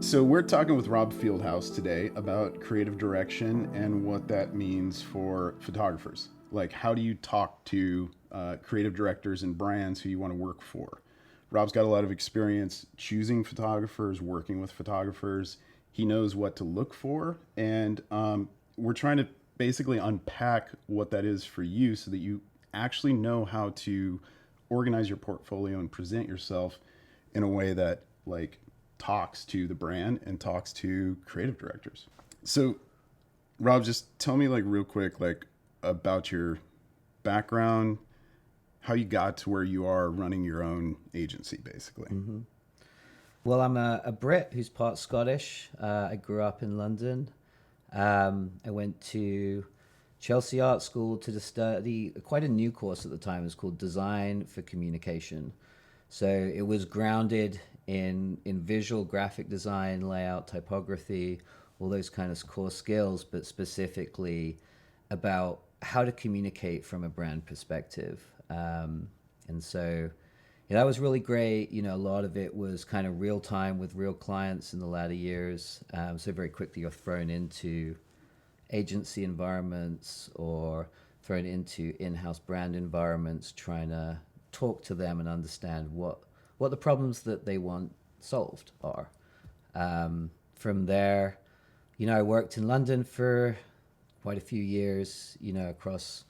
So we're talking with Rob Fieldhouse today about creative direction and what that means for photographers. Like, how do you talk to creative directors and brands who you want to work for? Rob's got a lot of experience choosing photographers, working with photographers. He knows what to look for, and we're trying to basically unpack what that is for you so that you actually know how to organize your portfolio and present yourself in a way that like talks to the brand and talks to creative directors. So, Rob, just tell me like real quick, like about your background, how you got to where you are running your own agency, basically. Well, I'm a Brit who's part Scottish. I grew up in London. I went to Chelsea Art School to study quite a new course at the time. It was called Design for Communication. So it was grounded in visual graphic design, layout, typography, all those kind of core skills, but specifically about how to communicate from a brand perspective. And so yeah, that was really great. You know, a lot of it was kind of real time with real clients in the latter years. So very quickly you're thrown into agency environments or thrown into in-house brand environments, trying to talk to them and understand what the problems that they want solved are. From there, you know, I worked in London for quite a few years, you know, across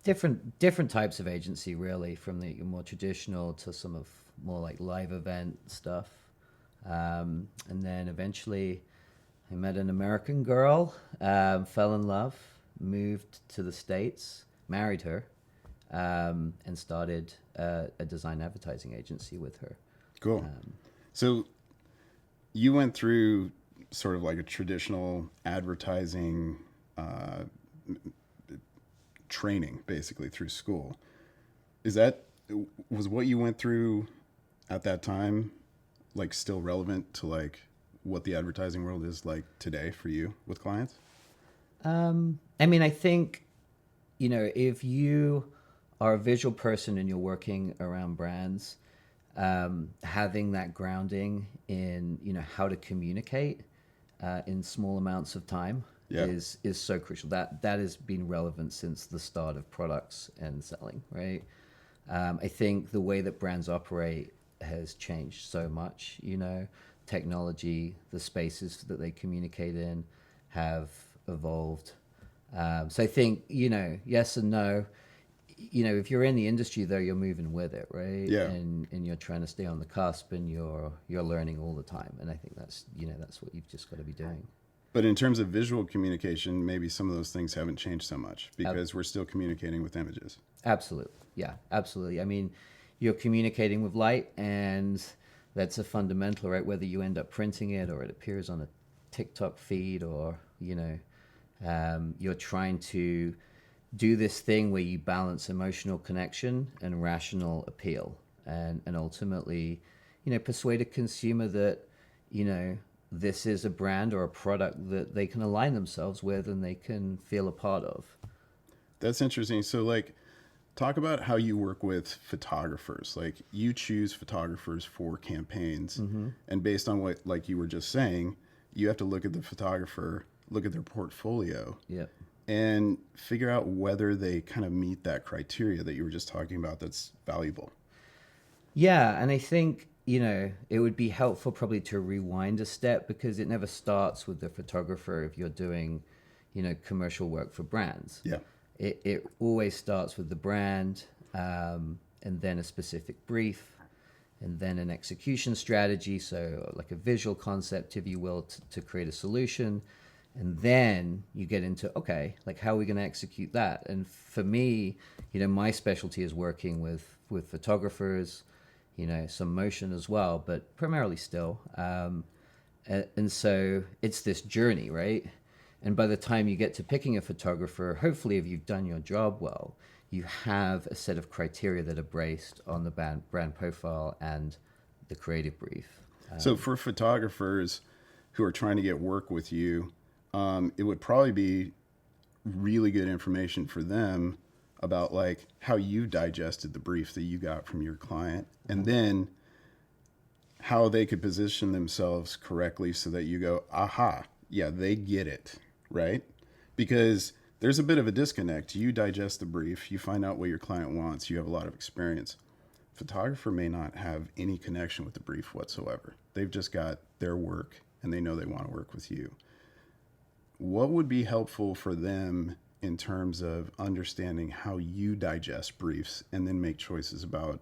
different types of agency, really, from the more traditional to some of more like live event stuff. And then eventually I met an American girl, fell in love, moved to the States, married her, and started a design advertising agency with her. Cool. So you went through sort of like a traditional advertising training, basically through school. Is that was what you went through at that time, like still relevant to like what the advertising world is like today for you with clients? I mean, I think, you know, if you are a visual person and you're working around brands, having that grounding in, you know, how to communicate in small amounts of time Yeah. is so crucial. That has been relevant since the start of products and selling, right? I think the way that brands operate has changed so much. You know, technology, the spaces that they communicate in have evolved. So I think, you know, yes and no. You know, if you're in the industry though, you're moving with it, right? Yeah. And you're trying to stay on the cusp, and you're learning all the time. And I think that's, you know, that's what you've just got to be doing. But in terms of visual communication, maybe some of those things haven't changed so much Ab- because we're still communicating with images. Absolutely. Yeah, absolutely. I mean, you're communicating with light, and that's a fundamental, right? Whether you end up printing it or it appears on a TikTok feed, or, you know, you're trying to do this thing where you balance emotional connection and rational appeal, and ultimately, you know, persuade a consumer that, you know, this is a brand or a product that they can align themselves with and they can feel a part of. That's interesting. So, like, talk about how you work with photographers. Like, you choose photographers for campaigns, and based on what, like you were just saying, you have to look at the photographer, look at their portfolio, Yeah. and figure out whether they kind of meet that criteria that you were just talking about that's valuable. Yeah, and I think, you know, it would be helpful probably to rewind a step, because it never starts with the photographer if you're doing, you know, commercial work for brands. Yeah. It always starts with the brand, and then a specific brief, and then an execution strategy, so like a visual concept, if you will, to create a solution. And then you get into, okay, like how are we going to execute that? And for me, you know, my specialty is working with photographers, you know, some motion as well, but primarily still. And so it's this journey, right? And by the time you get to picking a photographer, hopefully if you've done your job well, you have a set of criteria that are based on the brand profile and the creative brief. So, for photographers who are trying to get work with you, it would probably be really good information for them about like how you digested the brief that you got from your client, and then how they could position themselves correctly so that you go, aha, yeah, they get it, right? Because there's a bit of a disconnect. You digest the brief, you find out what your client wants, you have a lot of experience. Photographer may not have any connection with the brief whatsoever. They've just got their work and they know they want to work with you. What would be helpful for them in terms of understanding how you digest briefs and then make choices about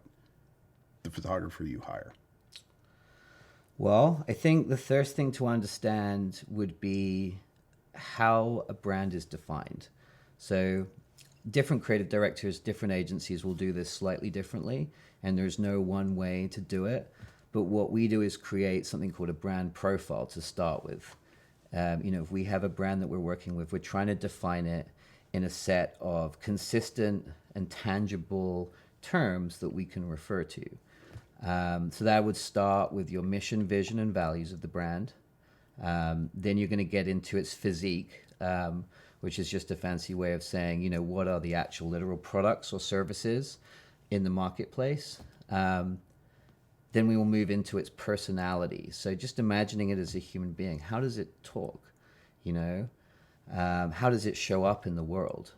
the photographer you hire? Well, I think the first thing to understand would be how a brand is defined. So, different creative directors, different agencies will do this slightly differently, and there's no one way to do it. But what we do is create something called a brand profile to start with. If we have a brand that we're working with, we're trying to define it in a set of consistent and tangible terms that we can refer to. So that would start with your mission, vision, and values of the brand. Then you're going to get into its physique, which is just a fancy way of saying, what are the actual literal products or services in the marketplace. Then we will move into its personality. So just imagining it as a human being. How does it talk? How does it show up in the world?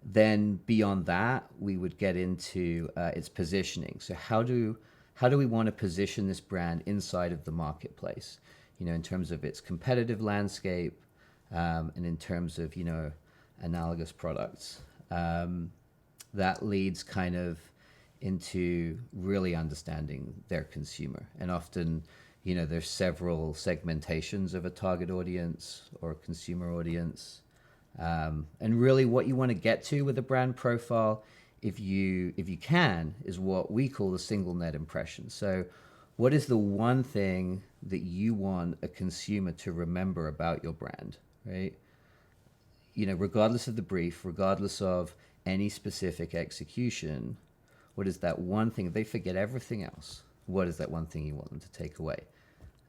Then beyond that, we would get into its positioning. So how do we want to position this brand inside of the marketplace? In terms of its competitive landscape, and in terms of analogous products. That leads kind of into really understanding their consumer, and often there's several segmentations of a target audience or a consumer audience. And really what you want to get to with a brand profile, if you can, is what we call the single net impression. So what is the one thing that you want a consumer to remember about your brand, right? Regardless of the brief, regardless of any specific execution, what is that one thing? If they forget everything else, what is that one thing you want them to take away?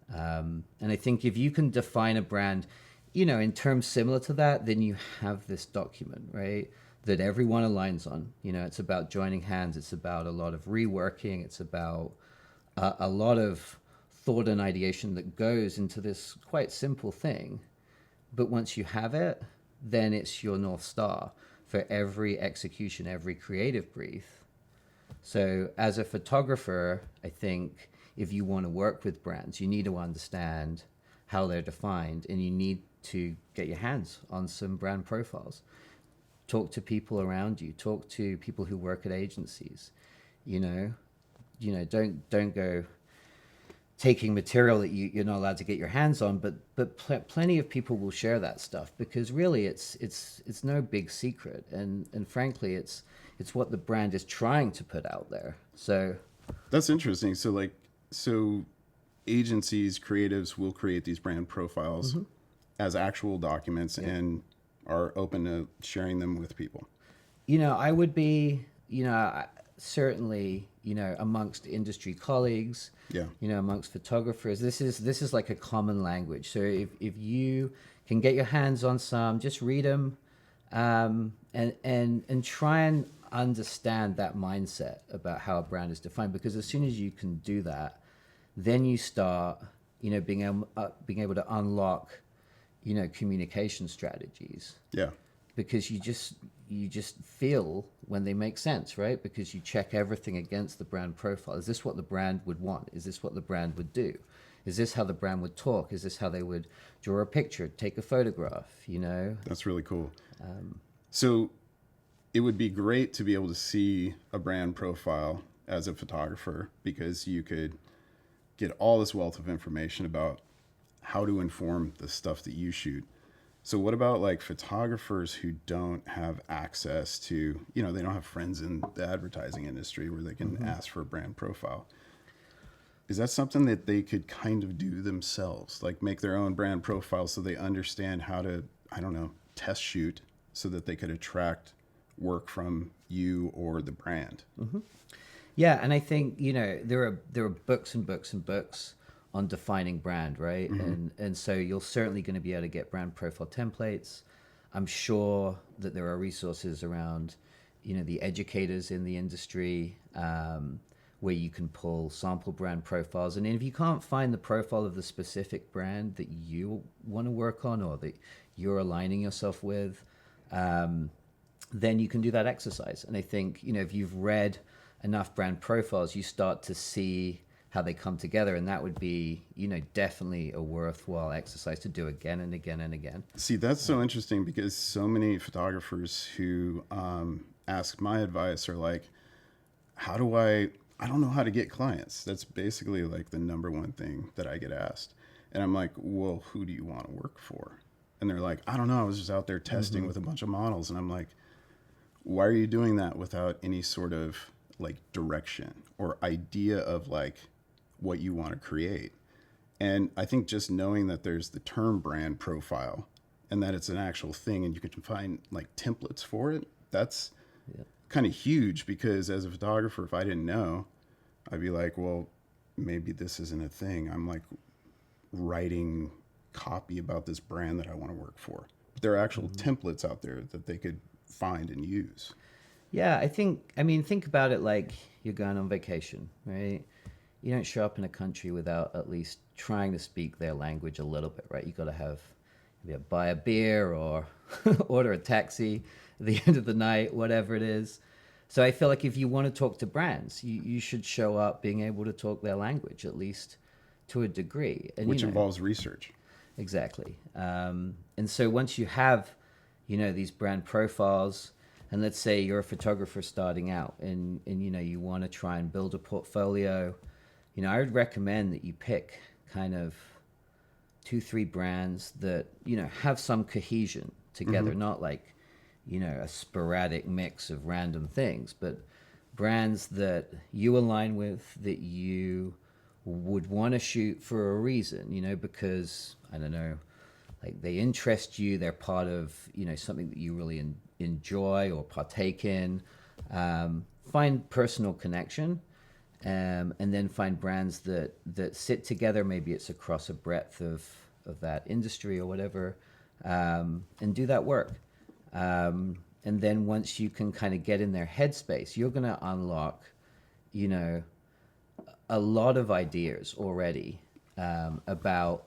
And I think if you can define a brand in terms similar to that, then you have this document, right, that everyone aligns on. It's about joining hands. It's about a lot of reworking. It's about a lot of thought and ideation that goes into this quite simple thing. But once you have it, then it's your North Star for every execution, every creative brief. So as a photographer, I think if you want to work with brands, you need to understand how they're defined, and you need to get your hands on some brand profiles. Talk to people around you. Talk to people who work at agencies. Don't go taking material that you're not allowed to get your hands on. But plenty of people will share that stuff, because really it's no big secret, and frankly it's what the brand is trying to put out there. So that's interesting. So agencies, creatives will create these brand profiles as actual documents and are open to sharing them with people. I would be, certainly, amongst industry colleagues, amongst photographers, this is like a common language. So if you can get your hands on some, just read them, and try and understand that mindset about how a brand is defined. Because as soon as you can do that, then you start, being able to unlock, communication strategies. Yeah. Because you just feel when they make sense, right? Because you check everything against the brand profile. Is this what the brand would want? Is this what the brand would do? Is this how the brand would talk? Is this how they would draw a picture, take a photograph, That's really cool. So it would be great to be able to see a brand profile as a photographer, because you could get all this wealth of information about how to inform the stuff that you shoot. So what about like photographers who don't have access to, they don't have friends in the advertising industry where they can ask for a brand profile? Is that something that they could kind of do themselves, like make their own brand profile so they understand how to, test shoot so that they could attract work from you or the brand? Yeah, and I think there are books and books and books on defining brand, right? And so you're certainly going to be able to get brand profile templates. I'm sure that there are resources around, the educators in the industry, where you can pull sample brand profiles. And if you can't find the profile of the specific brand that you want to work on or that you're aligning yourself with, then you can do that exercise. And I think, if you've read enough brand profiles, you start to see how they come together. And that would be, definitely a worthwhile exercise to do again and again and again. See, that's so interesting because so many photographers who ask my advice are like, I don't know how to get clients. That's basically like the number one thing that I get asked. And I'm like, well, who do you want to work for? And they're like, I don't know. I was just out there testing with a bunch of models. And I'm like, why are you doing that without any sort of like direction or idea of like what you want to create? And I think just knowing that there's the term brand profile and that it's an actual thing and you can find like templates for it, that's kind of huge, because as a photographer, if I didn't know, I'd be like, well, maybe this isn't a thing. I'm like writing copy about this brand that I want to work for. But there are actual templates out there that they could find and use. Yeah, think about it like you're going on vacation, right? You don't show up in a country without at least trying to speak their language a little bit, right? You got to have, maybe buy a beer or order a taxi at the end of the night, whatever it is. So I feel like if you want to talk to brands, you should show up being able to talk their language, at least to a degree. And, which involves research. Exactly. And so once you have, these brand profiles, and let's say you're a photographer starting out and you want to try and build a portfolio, I would recommend that you pick kind of 2-3 brands that, have some cohesion together, not like, a sporadic mix of random things, but brands that you align with, that you would want to shoot for a reason, because, I don't know, like they interest you, they're part of, something that you really enjoy or partake in. Find personal connection, and then find brands that sit together. Maybe it's across a breadth of that industry or whatever, and do that work. And then once you can kind of get in their headspace, you're going to unlock, a lot of ideas already about,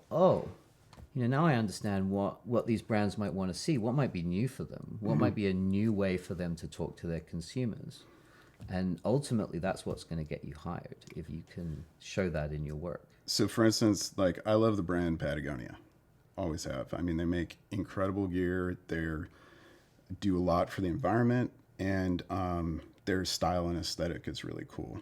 now I understand what these brands might want to see, what might be new for them, what might be a new way for them to talk to their consumers. And ultimately, that's what's going to get you hired, if you can show that in your work. So for instance, like I love the brand Patagonia, always have. I mean, they make incredible gear. They do a lot for the environment, and their style and aesthetic is really cool.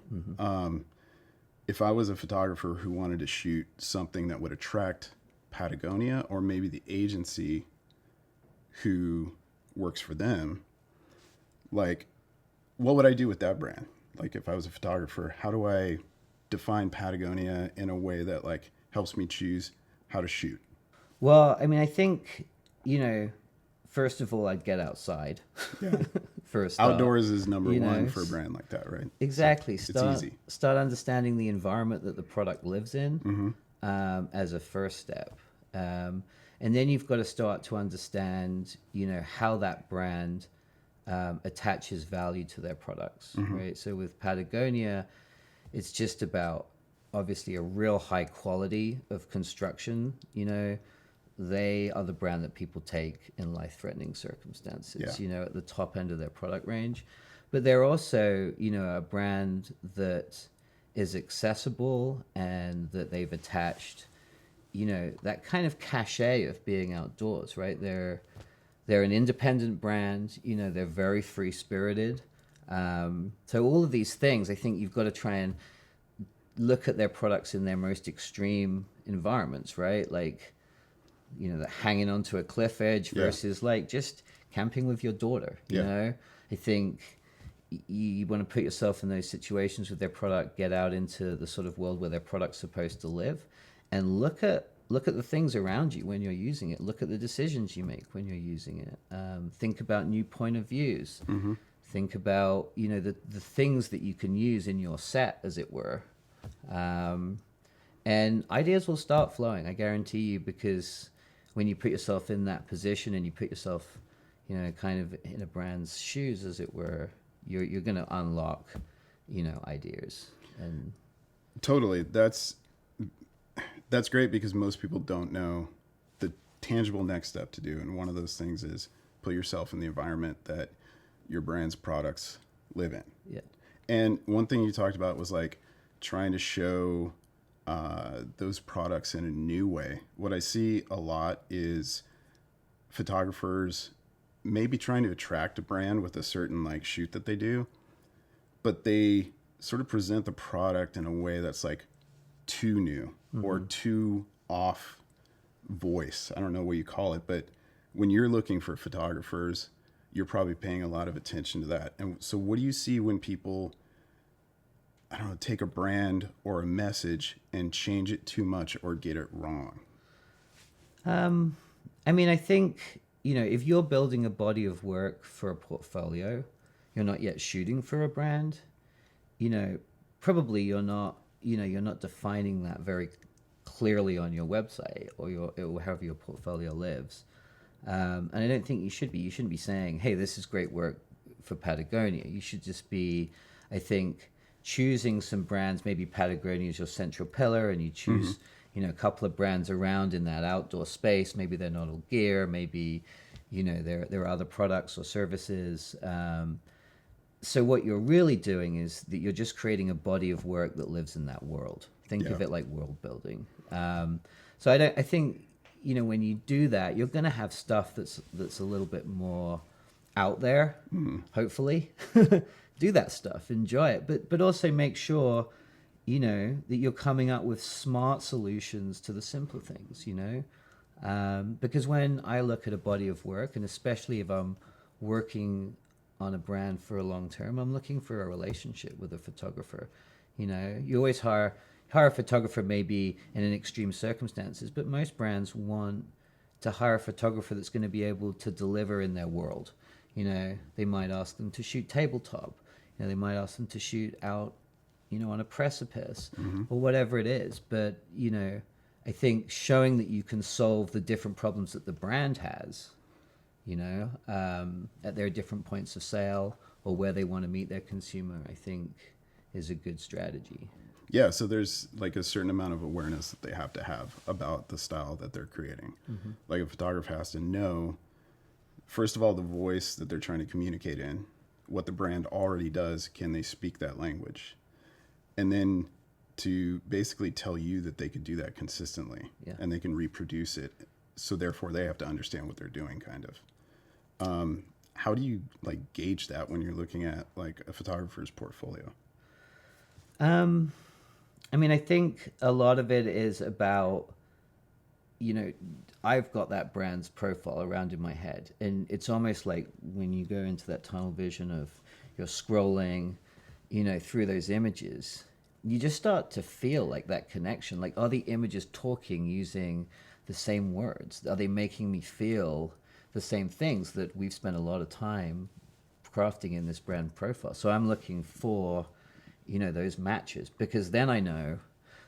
If I was a photographer who wanted to shoot something that would attract Patagonia, or maybe the agency who works for them, like, what would I do with that brand? Like, if I was a photographer, how do I define Patagonia in a way that like helps me choose how to shoot? Well, I think, first of all, I'd get outside. Yeah. First, outdoors is number one for a brand like that, right? Exactly. So it's easy. Start understanding the environment that the product lives in, as a first step. And then you've got to start to understand, how that brand attaches value to their products, right? So with Patagonia, it's just about obviously a real high quality of construction. They are the brand that people take in life-threatening circumstances, at the top end of their product range. But they're also, a brand that is accessible, and that they've attached, that kind of cachet of being outdoors, right? They're an independent brand, they're very free-spirited. So all of these things, I think you've got to try and look at their products in their most extreme environments, right? Like, that hanging onto a cliff edge versus like just camping with your daughter, you know? I think you want to put yourself in those situations with their product, get out into the sort of world where their product's supposed to live, and look at the things around you when you're using it. Look at the decisions you make when you're using it. Think about new point of views. Think about, the things that you can use in your set, as it were. And ideas will start flowing, I guarantee you, because when you put yourself in that position and you put yourself, kind of in a brand's shoes, as it were, you're going to unlock ideas. And Totally. That's great because most people don't know the tangible next step to do. And one of those things is put yourself in the environment that your brand's products live in. yeah. And one thing you talked about was like trying to show those products in a new way. What I see a lot is photographers maybe trying to attract a brand with a certain like shoot that they do, but they sort of present the product in a way that's like too new or too off voice. I don't know what you call it, but when you're looking for photographers, you're probably paying a lot of attention to that. And so what do you see when people, I don't know, take a brand or a message and change it too much or get it wrong? I think, if you're building a body of work for a portfolio, you're not yet shooting for a brand, probably you're not defining that very clearly on your website or however your portfolio lives. And I don't think you should be. You shouldn't be saying, hey, this is great work for Patagonia. You should just be, I think, choosing some brands. Maybe Patagonia is your central pillar, and you choose, a couple of brands around in that outdoor space. Maybe they're not all gear. Maybe, there are other products or services. So what you're really doing is that you're just creating a body of work that lives in that world. Think of it like world building. So I think, when you do that, you're going to have stuff that's a little bit more out there, hopefully. Do that stuff, enjoy it, but also make sure, that you're coming up with smart solutions to the simpler things, because when I look at a body of work, and especially if I'm working on a brand for a long term, I'm looking for a relationship with a photographer. You always hire a photographer maybe in an extreme circumstances, but most brands want to hire a photographer that's going to be able to deliver in their world. They might ask them to shoot tabletop. They might ask them to shoot out, on a precipice or whatever it is. But, I think showing that you can solve the different problems that the brand has, at their different points of sale or where they want to meet their consumer, I think is a good strategy. Yeah, so there's like a certain amount of awareness that they have to have about the style that they're creating. Like a photographer has to know, first of all, the voice that they're trying to communicate in, what the brand already does, can they speak that language? And then to basically tell you that they could do that consistently and they can reproduce it. So therefore they have to understand what they're doing kind of. How do you like gauge that when you're looking at like a photographer's portfolio? I think a lot of it is about, I've got that brand's profile around in my head, and it's almost like when you go into that tunnel vision of you're scrolling, through those images, you just start to feel like that connection. Like, are the images talking using the same words? Are they making me feel the same things that we've spent a lot of time crafting in this brand profile? So I'm looking for, those matches, because then I know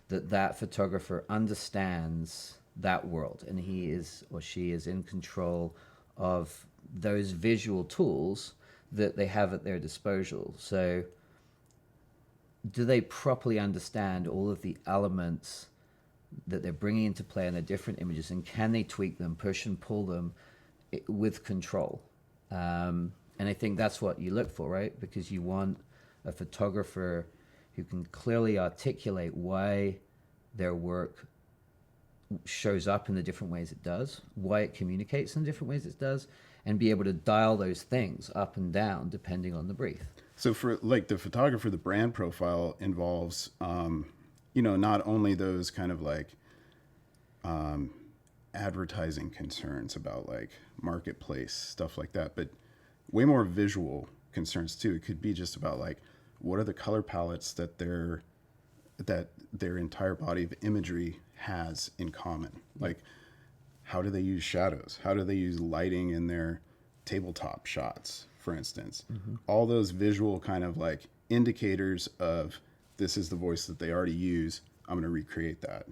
that photographer understands that world, and he is or she is in control of those visual tools that they have at their disposal. So do they properly understand all of the elements that they're bringing into play in their different images, and can they tweak them, push and pull them with control? And I think that's what you look for, right? Because you want a photographer who can clearly articulate why their work shows up in the different ways it does, why it communicates in the different ways it does, and be able to dial those things up and down depending on the brief. So for like the photographer, the brand profile involves, not only those kind of like advertising concerns about like marketplace, stuff like that, but way more visual concerns too. It could be just about like, what are the color palettes that their entire body of imagery has in common? Like, how do they use shadows? How do they use lighting in their tabletop shots, for instance? All those visual kind of like indicators of this is the voice that they already use. I'm going to recreate that.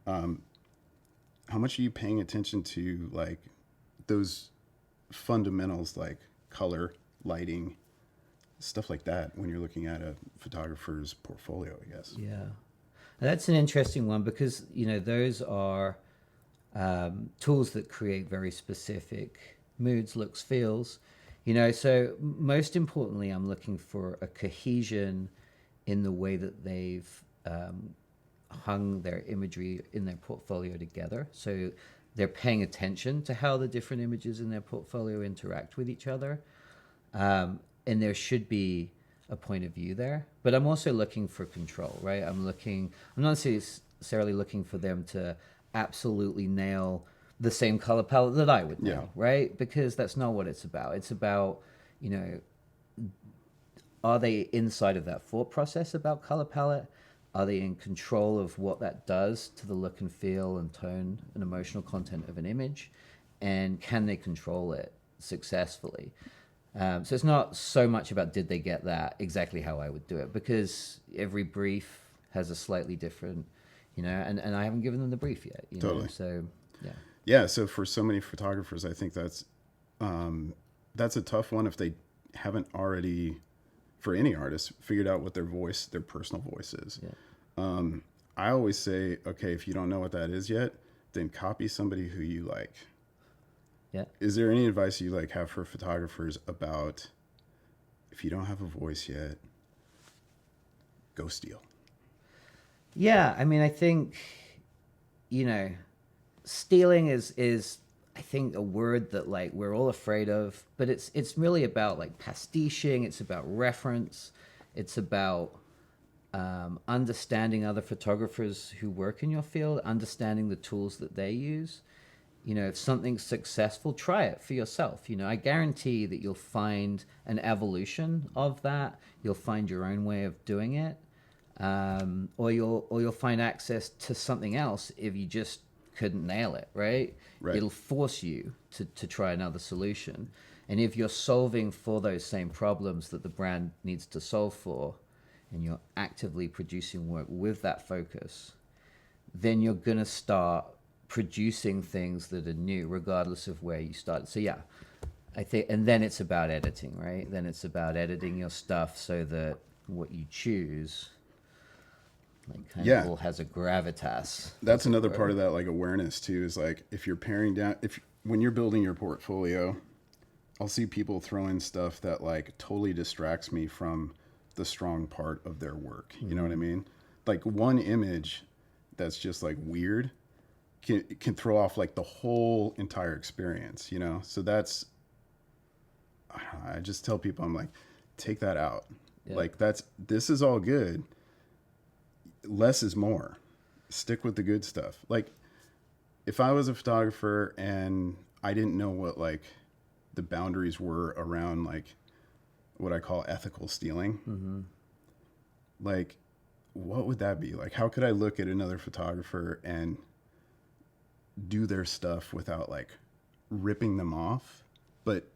How much are you paying attention to like those fundamentals like color, lighting, stuff like that when you're looking at a photographer's portfolio, I guess. Yeah. That's an interesting one because, those are tools that create very specific moods, looks, feels. So most importantly, I'm looking for a cohesion in the way that they've hung their imagery in their portfolio together. So they're paying attention to how the different images in their portfolio interact with each other. And there should be a point of view there. But I'm also looking for control, right? I'm not necessarily looking for them to absolutely nail the same color palette that I would nail, right? Because that's not what it's about. It's about, are they inside of that thought process about color palette? Are they in control of what that does to the look and feel and tone and emotional content of an image? And can they control it successfully? So it's not so much about did they get that exactly how I would do it, because every brief has a slightly different, and I haven't given them the brief yet. Totally. So, yeah. Yeah, so for so many photographers, I think that's a tough one if they haven't already, for any artist, figured out what their personal voice is. Yeah. I always say, okay, if you don't know what that is yet, then copy somebody who you like. Yeah. Is there any advice you have for photographers about if you don't have a voice yet, go steal? Yeah, I think, stealing is I think a word that we're all afraid of, but it's really about pastiching. It's about reference. It's about understanding other photographers who work in your field, understanding the tools that they use. If something's successful, try it for yourself. I guarantee that you'll find an evolution of that. You'll find your own way of doing it, or you'll find access to something else if you just couldn't nail it. Right? It'll force you to try another solution. And if you're solving for those same problems that the brand needs to solve for, and you're actively producing work with that focus, then you're gonna start producing things that are new regardless of where you started. So yeah, I think, and then it's about editing, right? Then it's about editing your stuff so that what you choose all has a gravitas. That's another part of that awareness too, is if you're paring down, when you're building your portfolio, I'll see people throw in stuff that totally distracts me from the strong part of their work. You know what I mean? One image that's just weird can throw off the whole entire experience, So that's, I just tell people, I'm take that out. Yeah. This is all good. Less is more. Stick with the good stuff. If I was a photographer and I didn't know what the boundaries were around what I call ethical stealing, mm-hmm. What would that be? How could I look at another photographer and do their stuff without ripping them off, but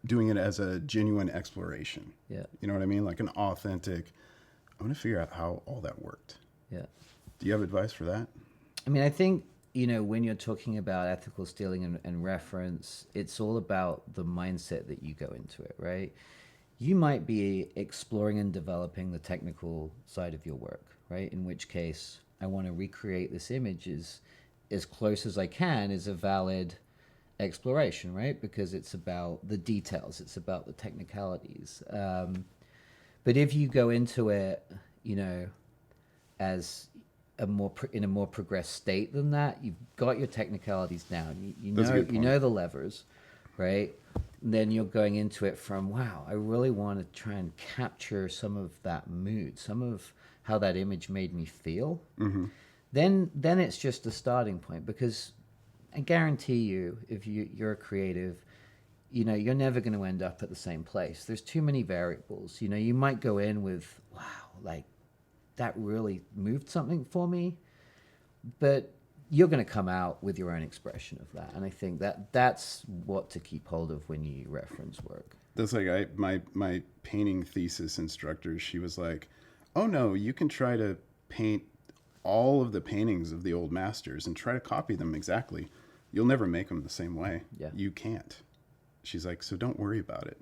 doing it as a genuine exploration? Yeah. You know what I mean? An authentic, I'm going to figure out how all that worked. Yeah. Do you have advice for that? I think, when you're talking about ethical stealing and reference, it's all about the mindset that you go into it, right? You might be exploring and developing the technical side of your work, right? In which case, I want to recreate this image as close as I can is a valid exploration, right? Because it's about the details, it's about the technicalities. But if you go into it, as in a more progressed state than that, you've got your technicalities down. You know the levers, right? And then you're going into it from, wow, I really want to try and capture some of that mood, some of how that image made me feel. Mm-hmm. Then it's just a starting point, because I guarantee you, if you're a creative, you're never going to end up at the same place. There's too many variables. You might go in with, wow, that really moved something for me, but you're going to come out with your own expression of that. And I think that's what to keep hold of when you reference work. That's my painting thesis instructor, she was like, oh no, you can try to paint all of the paintings of the old masters and try to copy them exactly. You'll never make them the same way. Yeah. You can't. She's like, so don't worry about it,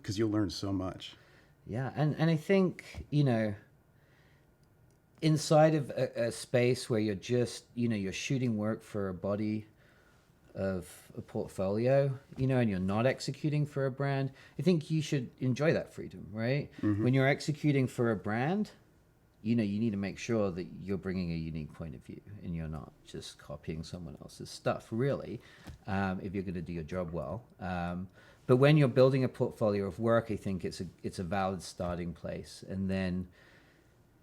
because you'll learn so much. Yeah, and I think, inside of a space where you're just, you're shooting work for a body of a portfolio, and you're not executing for a brand, I think you should enjoy that freedom, right? When you're executing for a brand, you need to make sure that you're bringing a unique point of view and you're not just copying someone else's stuff, really, if you're going to do your job well. But when you're building a portfolio of work, I think it's a valid starting place. And then,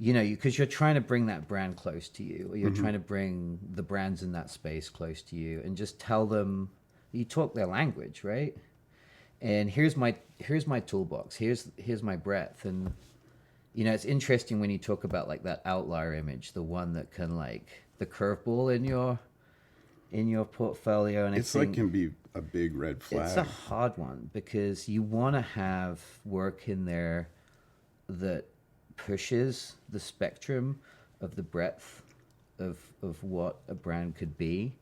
because you're trying to bring that brand close to you, or you're trying to bring the brands in that space close to you, and just tell them you talk their language, right? And here's my toolbox. Here's my breadth. And it's interesting when you talk about like that outlier image, the one that can like the curveball in your portfolio, and It's like can be a big red flag. It's a hard one because you want to have work in there that pushes the spectrum of the breadth of what a brand could be,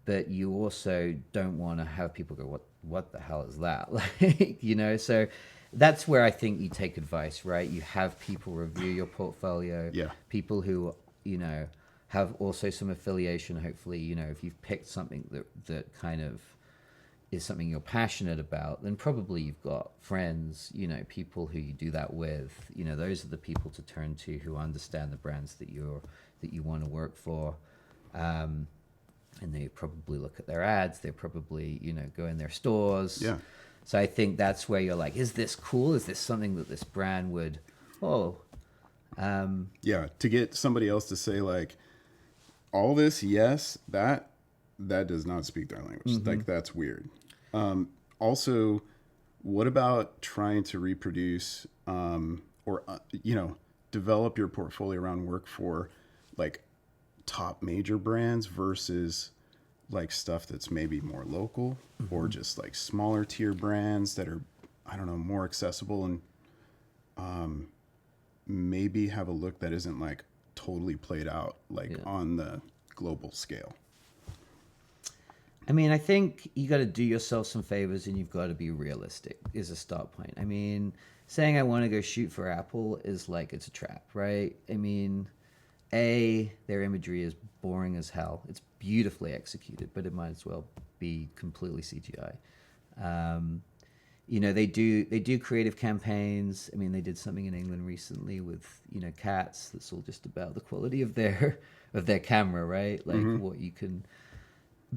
but you also don't want to have people go, what the hell is that? Like, so that's where I think you take advice, right? You have people review your portfolio. Yeah. People who, have also some affiliation, hopefully, if you've picked something that kind of is something you're passionate about, then probably you've got friends, people who you do that with. Those are the people to turn to who understand the brands that you want to work for. And they probably look at their ads. They probably, go in their stores. Yeah. So I think that's where you're like, is this cool? Is this something that this brand would, Yeah, to get somebody else to say like, all this, yes, that does not speak their language. Like, that's weird. Also, what about trying to reproduce or develop your portfolio around work for like top major brands versus like stuff that's maybe more local or just like smaller tier brands that are, I don't know, more accessible and maybe have a look that isn't like totally played out like on the global scale. I mean, I think you got to do yourself some favors and you've got to be realistic is a start point. I mean, saying I want to go shoot for Apple is like, it's a trap, right? I mean, their imagery is boring as hell. It's beautifully executed, but it might as well be completely CGI. They do creative campaigns. I mean, they did something in England recently with, cats. That's all just about the quality of their camera, right? Like what you can.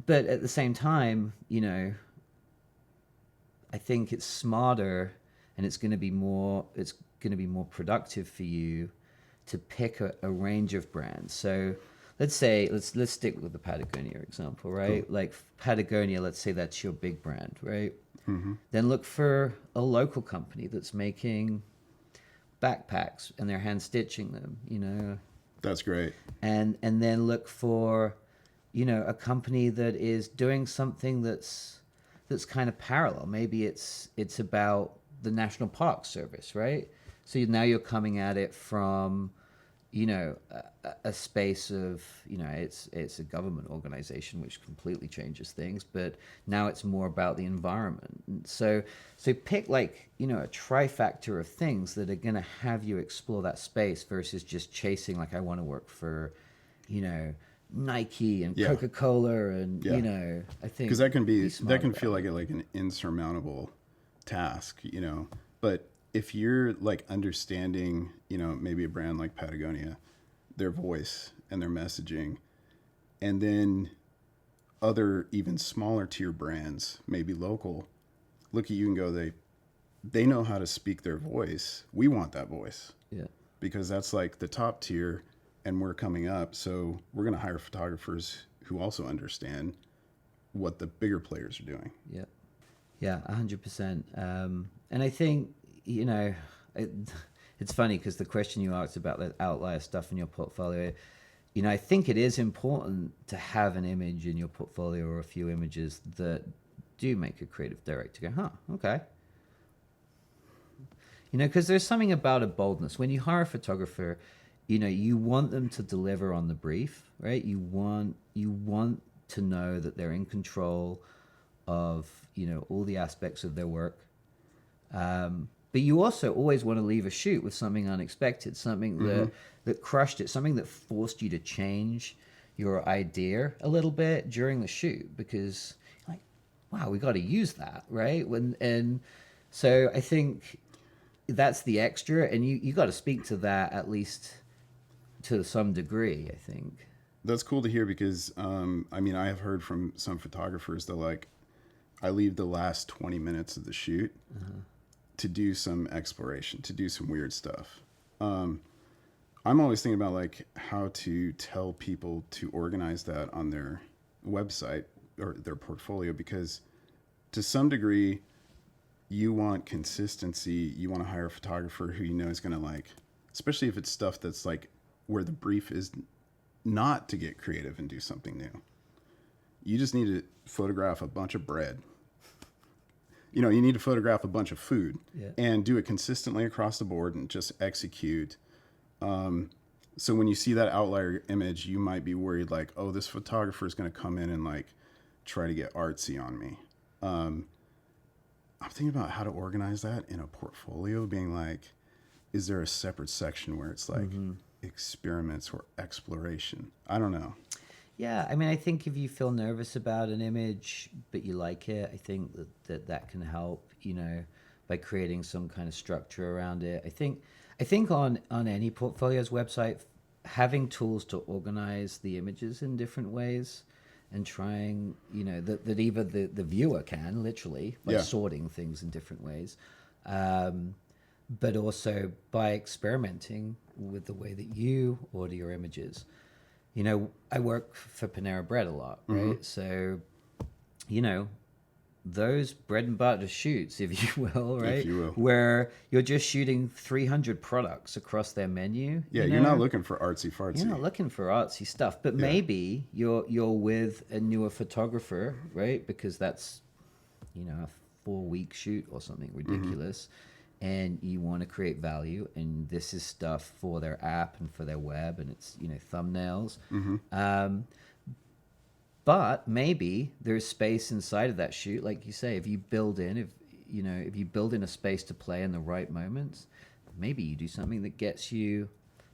But at the same time, I think it's smarter, and it's going to be more productive for you to pick a range of brands. So let's stick with the Patagonia example, right? Cool. Like Patagonia, let's say that's your big brand, right? Then look for a local company that's making backpacks and they're hand stitching them, That's great. And then look for, a company that is doing something that's kind of parallel. Maybe it's about the National Park Service, right? So now you're coming at it from, a space of, it's a government organization, which completely changes things, but now it's more about the environment. So pick like, a trifactor of things that are going to have you explore that space versus just chasing, like, I want to work for, Nike and Coca-Cola and, I think. Because that can feel like an insurmountable task, but if you're like understanding, maybe a brand like Patagonia, their voice and their messaging, and then other even smaller tier brands, maybe local, look at you and go, they know how to speak their voice. We want that voice. Yeah. Because that's like the top tier and we're coming up. So we're going to hire photographers who also understand what the bigger players are doing. Yeah. Yeah, 100%. And I think, it's funny because the question you asked about the outlier stuff in your portfolio, I think it is important to have an image in your portfolio or a few images that do make a creative director go, okay. Because there's something about a boldness. When you hire a photographer, you want them to deliver on the brief, right? You want to know that they're in control of, all the aspects of their work. but you also always want to leave a shoot with something unexpected, something that crushed it, something that forced you to change your idea a little bit during the shoot, because like, wow, we got to use that, right? And so I think that's the extra, and you got to speak to that at least to some degree, I think. That's cool to hear because I mean, I have heard from some photographers that like I leave the last 20 minutes of the shoot to do some exploration, to do some weird stuff. I'm always thinking about like how to tell people to organize that on their website or their portfolio, because to some degree you want consistency. You want to hire a photographer who you know is going to like, especially if it's stuff that's like where the brief is not to get creative and do something new. You just need to photograph a bunch of bread. You know, you need to photograph a bunch of food and do it consistently across the board and just execute. So when you see that outlier image, you might be worried like, oh, this photographer is going to come in and like try to get artsy on me. I'm thinking about how to organize that in a portfolio, being like, is there a separate section where it's like experiments or exploration? I don't know. Yeah, I mean, I think if you feel nervous about an image but you like it, I think that can help, you know, by creating some kind of structure around it. I think on any portfolio's website, having tools to organize the images in different ways and trying, you know, that either the viewer can literally by sorting things in different ways, but also by experimenting with the way that you order your images. You know, I work for Panera Bread a lot, right? So, you know, those bread and butter shoots, if you will, right? If you will. Where you're just shooting 300 products across their menu. Yeah, you you're know? not looking for artsy fartsy. You're not looking for artsy stuff, but maybe you're with a newer photographer, right? Because that's, you know, a 4-week shoot or something ridiculous, and you want to create value, and this is stuff for their app and for their web, and it's, you know, thumbnails. But maybe there's space inside of that shoot, like you say, if you build in a space to play in the right moments, maybe you do something that gets you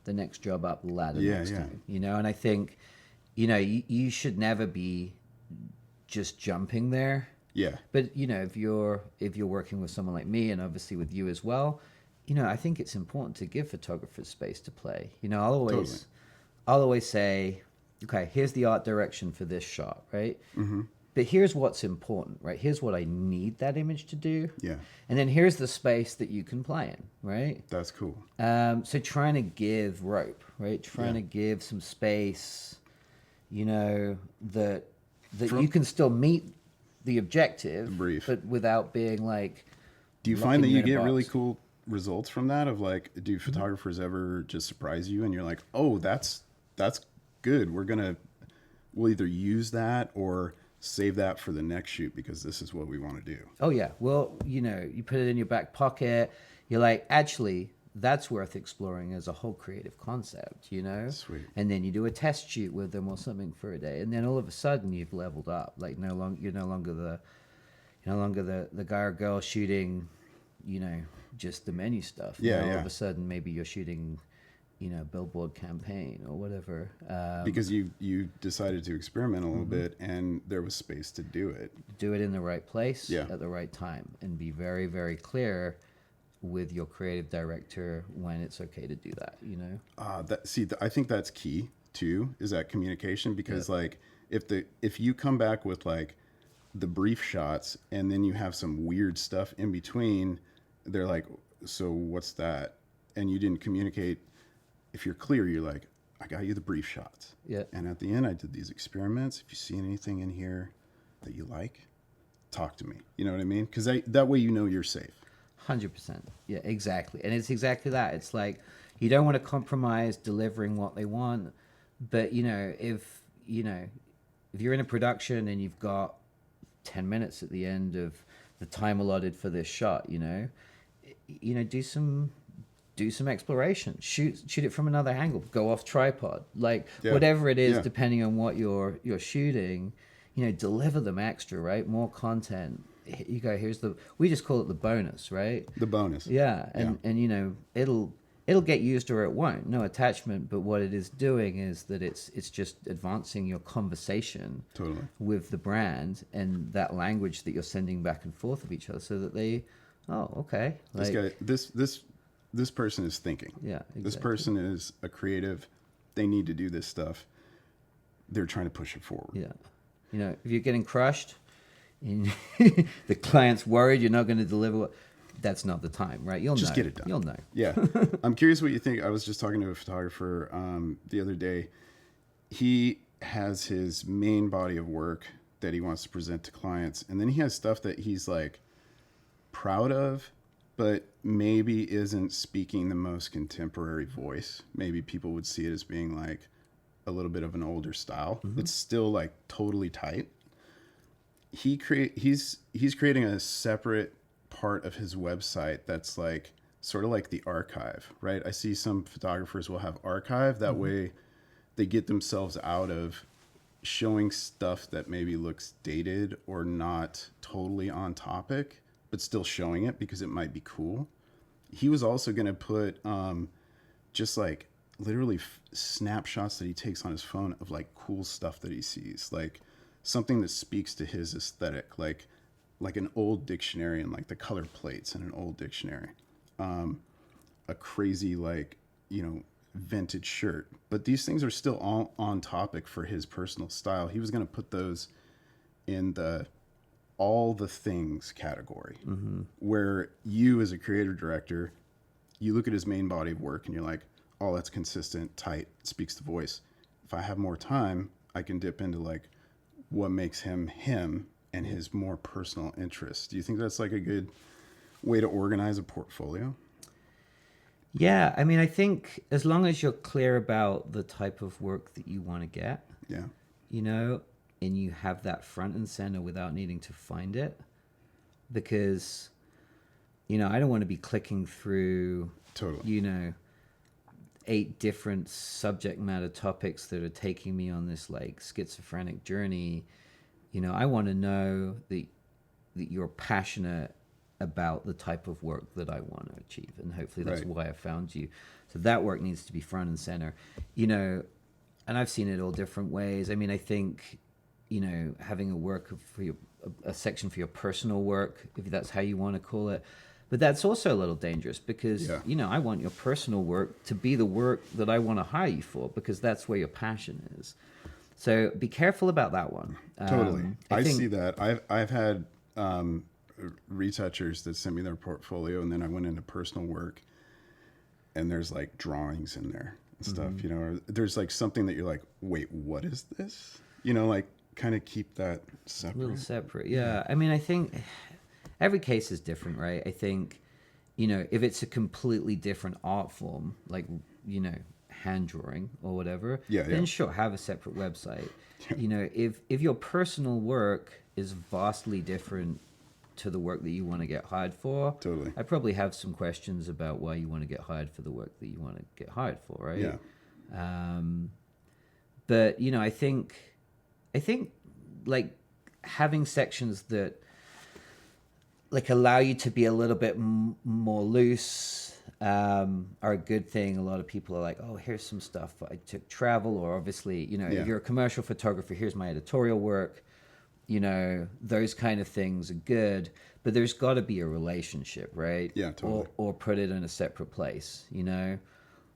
the next job up the ladder next time. You know, and I think, you know, you should never be just jumping there. Yeah. But, you know, if you're working with someone like me, and obviously with you as well, you know, I think it's important to give photographers space to play. You know, I'll always say, okay, here's the art direction for this shot, right? But here's what's important, right? Here's what I need that image to do. Yeah. And then here's the space that you can play in, right? That's cool. So trying to give rope, right? Trying to give some space, you know, that you can still meet the objective, the brief, but without being like. Do you find that you get really cool results from that? Of like, do photographers ever just surprise you and you're like, oh, that's good. We'll either use that or save that for the next shoot because this is what we want to do. Oh yeah. Well, you know, you put it in your back pocket. You're like, actually, that's worth exploring as a whole creative concept, you know? Sweet. And then you do a test shoot with them or something for a day. And then all of a sudden you've leveled up. Like you're no longer the guy or girl shooting, you know, just the menu stuff. Yeah, All of a sudden maybe you're shooting, you know, billboard campaign or whatever. Because you decided to experiment a little bit and there was space to do it. Do it in the right place at the right time, and be very, very clear with your creative director when it's okay to do that, you know? I think that's key too, is that communication, because like if you come back with like the brief shots and then you have some weird stuff in between, they're like, so what's that? And you didn't communicate. If you're clear, you're like, I got you the brief shots. Yeah. And at the end, I did these experiments. If you see anything in here that you like, talk to me. You know what I mean? Because that way you know you're safe. 100%. Yeah, exactly. And it's exactly that. It's like, you don't want to compromise delivering what they want. But, you know, if you're in a production and you've got 10 minutes at the end of the time allotted for this shot, you know, do some exploration, shoot it from another angle, go off tripod, like whatever it is, depending on what you're shooting, you know, deliver them extra, right? More content, you go, here's we just call it the bonus, right? The bonus. Yeah, and you know, it'll get used or it won't. No attachment, but what it is doing is that it's just advancing your conversation Totally. with the brand and that language that you're sending back and forth with each other, so that they, oh, okay, like, This person is thinking. Yeah, exactly. This person is a creative. They need to do this stuff. They're trying to push it forward. yeah, you know, if you're getting crushed, and the client's worried you're not going to deliver, that's not the time, right? You'll Just know. get it done. You'll know. Yeah. I'm curious what you think. I was just talking to a photographer the other day. He has his main body of work that he wants to present to clients. And then he has stuff that he's like proud of, but maybe isn't speaking the most contemporary voice. Maybe people would see it as being like a little bit of an older style. It's still like totally tight. He's creating a separate part of his website that's like sort of like the archive, right? I see some photographers will have archive. That way they get themselves out of showing stuff that maybe looks dated or not totally on topic, but still showing it because it might be cool. He was also going to put just like literally snapshots that he takes on his phone of like cool stuff that he sees, like something that speaks to his aesthetic, like an old dictionary and like the color plates in an old dictionary, a crazy like, you know, vintage shirt. But these things are still all on topic for his personal style. He was going to put those in the all the things category, where you as a creative director, you look at his main body of work and you're like, oh, that's consistent, tight, speaks the voice. If I have more time, I can dip into like what makes him him and his more personal interests. Do you think that's like a good way to organize a portfolio? Yeah, I mean, I think as long as you're clear about the type of work that you want to get, Yeah. you know, and you have that front and center without needing to find it, because, you know, I don't want to be clicking through, Totally. you know, 8 different subject matter topics that are taking me on this like schizophrenic journey. You know, I want to know that you're passionate about the type of work that I want to achieve, and hopefully that's Right. why I found you. So that work needs to be front and center, you know. And I've seen it all different ways. I mean, I think, you know, having a section for your personal work, if that's how you want to call it, but that's also a little dangerous because, Yeah. you know, I want your personal work to be the work that I want to hire you for, because that's where your passion is. So be careful about that one. Totally. I think, see that. I've had retouchers that sent me their portfolio, and then I went into personal work and there's like drawings in there and stuff, you know, or there's like something that you're like, wait, what is this? You know, like kind of keep that separate. a little separate. Yeah. I mean, I think every case is different, right? I think, you know, if it's a completely different art form, like, you know, hand drawing or whatever, then sure, have a separate website. You know, if your personal work is vastly different to the work that you want to get hired for, Totally. I probably have some questions about why you want to get hired for the work that you want to get hired for, right? Yeah. But you know, I think like having sections that like allow you to be a little bit more loose are a good thing. A lot of people are like, oh, here's some stuff I took travel, or obviously, you know, if you're a commercial photographer, here's my editorial work. You know, those kind of things are good, but there's got to be a relationship, right? Yeah, totally. Or put it in a separate place, you know?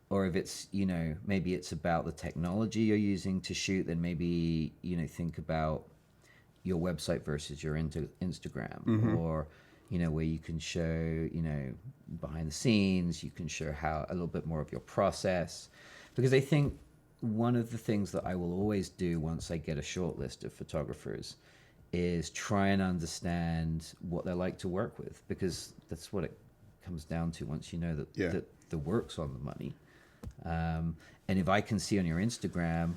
Or if it's, you know, maybe it's about the technology you're using to shoot, then maybe, you know, think about your website versus your Instagram, or, you know, where you can show, you know, behind the scenes, you can show how a little bit more of your process. Because I think one of the things that I will always do once I get a short list of photographers is try and understand what they like to work with, because that's what it comes down to once you know that the work's on the money. And if I can see on your Instagram,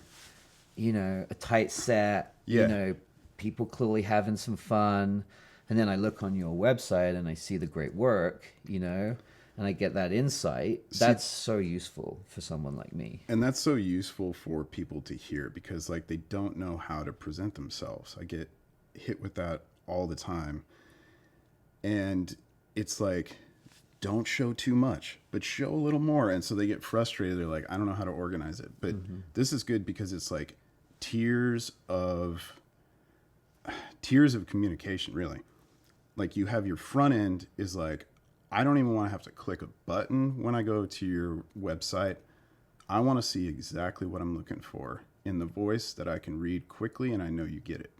you know, a tight set, you know, people clearly having some fun, and then I look on your website and I see the great work, you know, and I get that insight, that's so useful for someone like me. And that's so useful for people to hear, because like they don't know how to present themselves. I get hit with that all the time. And it's like, don't show too much, but show a little more. And so they get frustrated. They're like, I don't know how to organize it. But this is good because it's like tiers of communication, really. Like you have your front end is like, I don't even want to have to click a button when I go to your website. I want to see exactly what I'm looking for in the voice that I can read quickly and I know you get it.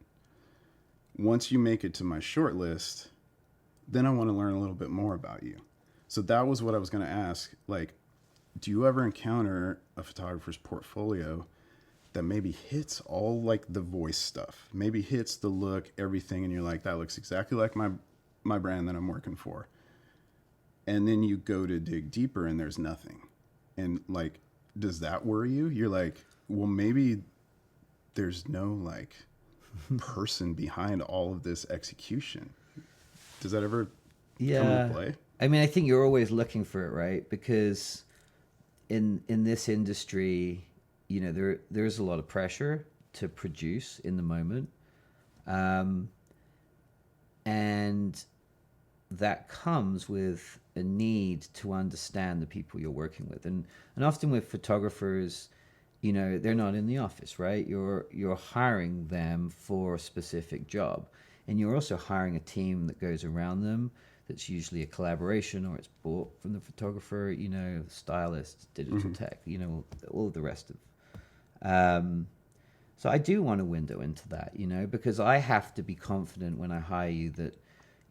Once you make it to my short list, then I want to learn a little bit more about you. So that was what I was going to ask. Like, do you ever encounter a photographer's portfolio that maybe hits all like the voice stuff, maybe hits the look, everything, and you're like, that looks exactly like my brand that I'm working for. And then you go to dig deeper and there's nothing. And like, does that worry you? You're like, well, maybe there's no like person behind all of this execution. Does that ever come into play? I mean, I think you're always looking for it, right? Because in this industry, you know, there's a lot of pressure to produce in the moment. And that comes with a need to understand the people you're working with. And often with photographers, you know, they're not in the office, right? You're hiring them for a specific job. And you're also hiring a team that goes around them. That's usually a collaboration or it's bought from the photographer, you know, stylist, digital tech, you know, all of the rest of. So I do want a window into that, you know, because I have to be confident when I hire you that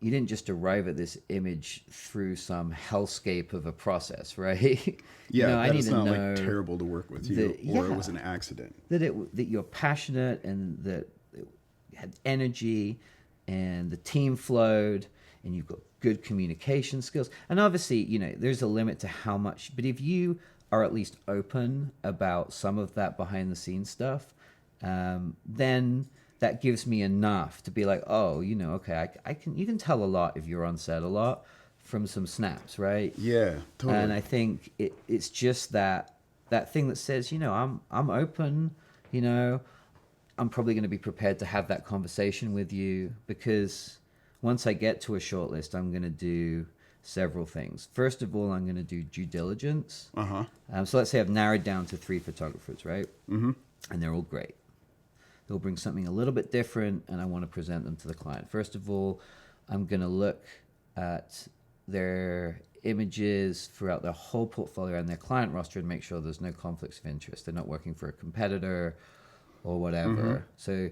you didn't just arrive at this image through some hellscape of a process, right? Yeah, you know, I need it's to not know like terrible to work with you, or it was an accident. That you're passionate and that it had energy and the team flowed and you've got good communication skills. And obviously, you know, there's a limit to how much, but if you are at least open about some of that behind the scenes stuff, then that gives me enough to be like, oh, you know, okay, you can tell a lot if you're on set a lot from some snaps, right? Yeah, totally. And I think it's just that thing that says, you know, I'm open, you know, I'm probably going to be prepared to have that conversation with you because once I get to a shortlist, I'm going to do several things. First of all, I'm going to do due diligence. So let's say I've narrowed down to 3 photographers, right? And they're all great. They'll bring something a little bit different, and I want to present them to the client. First of all, I'm going to look at their images throughout their whole portfolio and their client roster and make sure there's no conflicts of interest. They're not working for a competitor or whatever. So,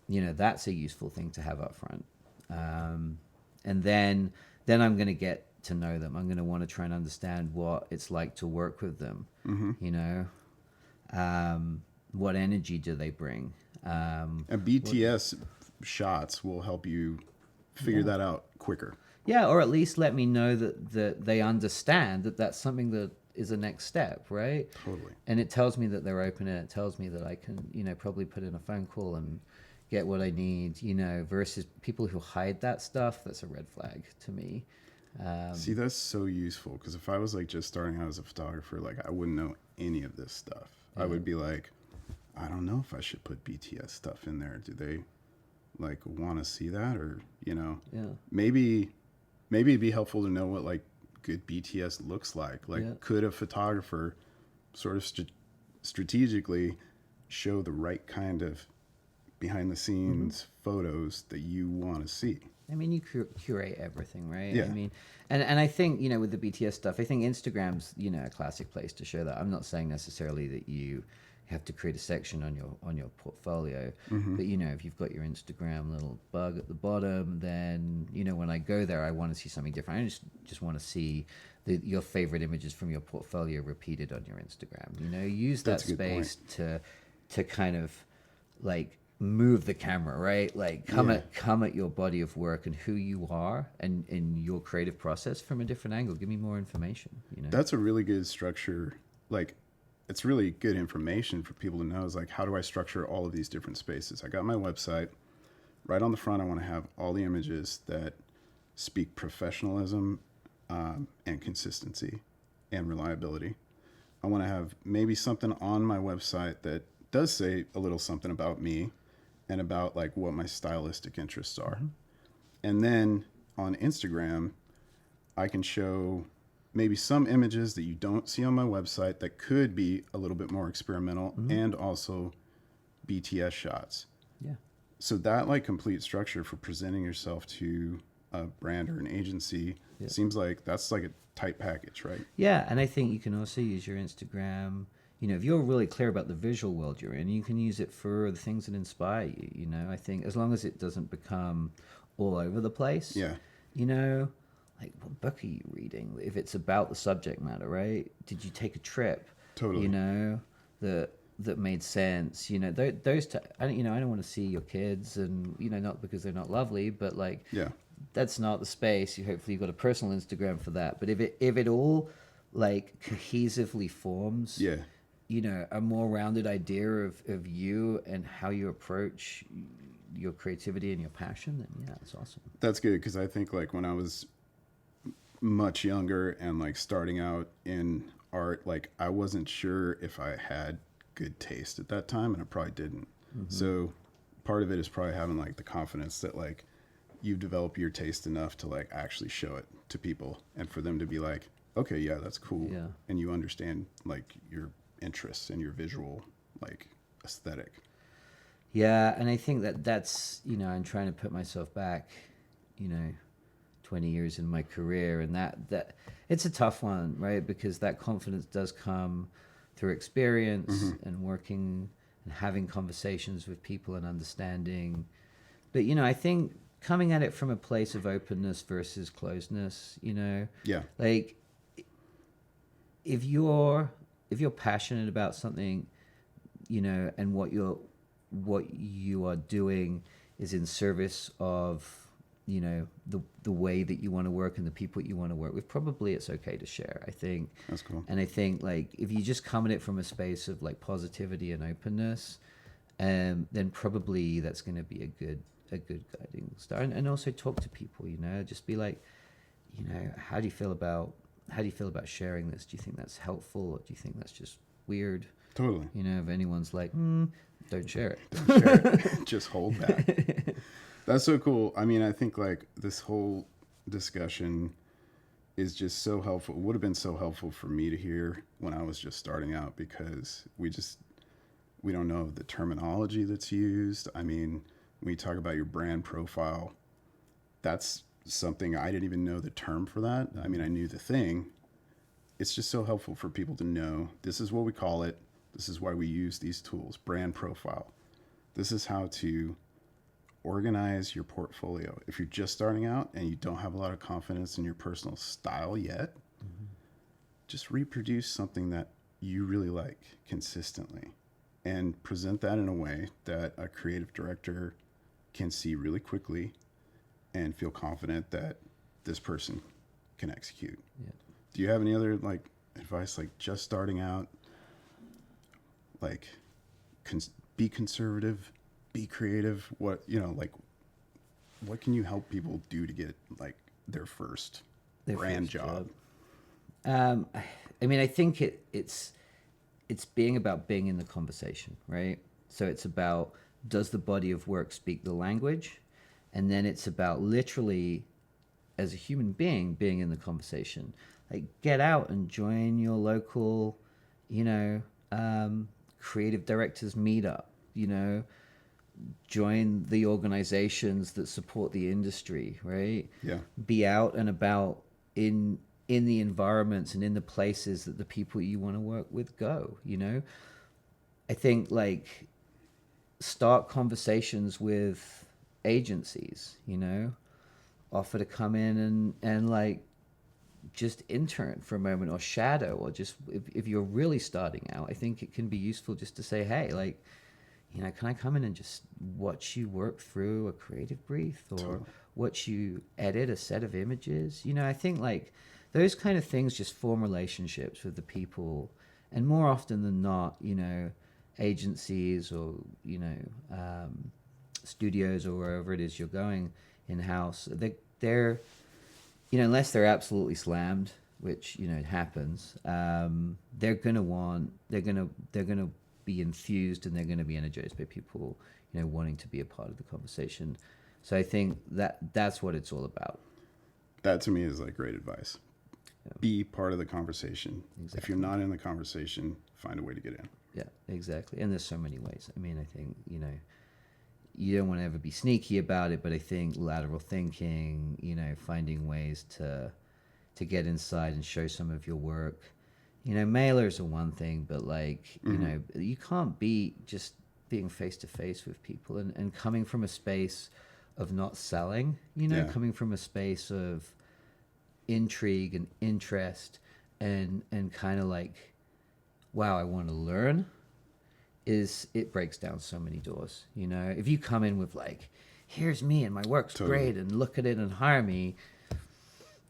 you know, that's a useful thing to have up front. And then I'm going to get to know them. I'm going to want to try and understand what it's like to work with them. You know, what energy do they bring? And BTS shots will help you figure that out quicker. Yeah, or at least let me know that they understand that that's something that is a next step, right? Totally. And it tells me that they're open, and it tells me that I can, you know, probably put in a phone call and get what I need, you know, versus people who hide that stuff. That's a red flag to me. See, that's so useful because if I was like just starting out as a photographer, like I wouldn't know any of this stuff. I would be like, I don't know if I should put BTS stuff in there. Do they like want to see that, or you know, maybe it'd be helpful to know what like good BTS looks like. Like, could a photographer sort of strategically show the right kind of behind the scenes photos that you want to see? I mean, you curate everything, right? Yeah. I mean, and I think, you know, with the BTS stuff, I think Instagram's, you know, a classic place to show that. I'm not saying necessarily that you have to create a section on your portfolio, but you know, if you've got your Instagram little bug at the bottom, then you know, when I go there, I want to see something different. I just want to see your favorite images from your portfolio repeated on your Instagram. You know, use that space to kind of like move the camera, right? Like come at your body of work and who you are and in your creative process from a different angle. Give me more information. You know, that's a really good structure. Like, it's really good information for people to know is like, how do I structure all of these different spaces? I got my website. Right on the front, I want to have all the images that speak professionalism and consistency and reliability. I want to have maybe something on my website that does say a little something about me and about like what my stylistic interests are. And then on Instagram, I can show maybe some images that you don't see on my website that could be a little bit more experimental, and also BTS shots. Yeah. So that like complete structure for presenting yourself to a brand or an agency seems like that's like a tight package, right? Yeah, and I think you can also use your Instagram. You know, if you're really clear about the visual world you're in, you can use it for the things that inspire you. You know, I think as long as it doesn't become all over the place. Yeah. You know, like what book are you reading? If it's about the subject matter, right? Did you take a trip? Totally. You know, that made sense. You know, I don't want to see your kids, and you know, not because they're not lovely, but like, Yeah. that's not the space. Hopefully you've got a personal Instagram for that. But if it all like cohesively forms, Yeah. you know, a more rounded idea of you and how you approach your creativity and your passion, then yeah, it's awesome. That's good, because I think like when I was much younger and like starting out in art, like I wasn't sure if I had good taste at that time, and I probably didn't. So part of it is probably having like the confidence that like you've developed your taste enough to like actually show it to people, and for them to be like, okay, yeah, that's cool. Yeah. And you understand like your interests and your visual like aesthetic. Yeah, and I think that's, you know, I'm trying to put myself back, you know, 20 years in my career, and that it's a tough one, right? Because that confidence does come through experience and working and having conversations with people and understanding. But, you know, I think coming at it from a place of openness versus closeness, you know, Yeah. like if you're passionate about something, you know, and what you are doing is in service of, you know, the way that you want to work and the people you want to work with, probably it's okay to share, I think. That's cool. And I think like if you just come at it from a space of like positivity and openness, then probably that's going to be a good guiding star. And also talk to people, you know, just be like, you know, how do you feel about sharing this? Do you think that's helpful, or do you think that's just weird? Totally. You know, if anyone's like, don't share it. Don't share it. Just hold back. That's so cool. I mean, I think like this whole discussion is just so helpful. It would have been so helpful for me to hear when I was just starting out, because we don't know the terminology that's used. I mean, when you talk about your brand profile, that's something I didn't even know the term for that. I mean, I knew the thing. It's just so helpful for people to know this is what we call it. This is why we use these tools. Brand profile. This is how to organize your portfolio. If you're just starting out and you don't have a lot of confidence in your personal style yet, just reproduce something that you really like consistently and present that in a way that a creative director can see really quickly and feel confident that this person can execute. Yeah. Do you have any other like advice, like just starting out, like be conservative, be creative? What, you know, like what can you help people do to get like their first brand job? I mean, I think it's being about being in the conversation, right? So it's about, does the body of work speak the language? And then it's about literally, as a human being in the conversation. Like, get out and join your local, you know, creative directors meetup, you know, join the organizations that support the industry, right? Yeah. Be out and about in the environments and in the places that the people you want to work with go, you know? I think like start conversations with agencies, you know, offer to come in and like just intern for a moment or shadow, or just if you're really starting out, I think it can be useful just to say, hey, like, you know, can I come in and just watch you work through a creative brief, or Totally. watch you edit a set of images? You know, I think like those kind of things just form relationships with the people. And more often than not, you know, agencies or, you know, studios or wherever it is you're going in-house, they're, you know, unless they're absolutely slammed, which, you know, it happens, they're gonna be enthused, and they're gonna be energized by people, you know, wanting to be a part of the conversation. So I think that's what it's all about. That to me is like great advice. Be part of the conversation. Exactly. If you're not in the conversation, find a way to get in. Yeah, exactly. And there's so many ways. I mean, I think, you don't want to ever be sneaky about it, but I think lateral thinking, finding ways to get inside and show some of your work. Mailers are one thing, but like, you can't be just being face to face with people and coming from a space of not selling, coming from a space of intrigue and interest and kind of like, wow, I want to learn, it breaks down so many doors. If you come in with like, here's me and my work's great and look at it and hire me,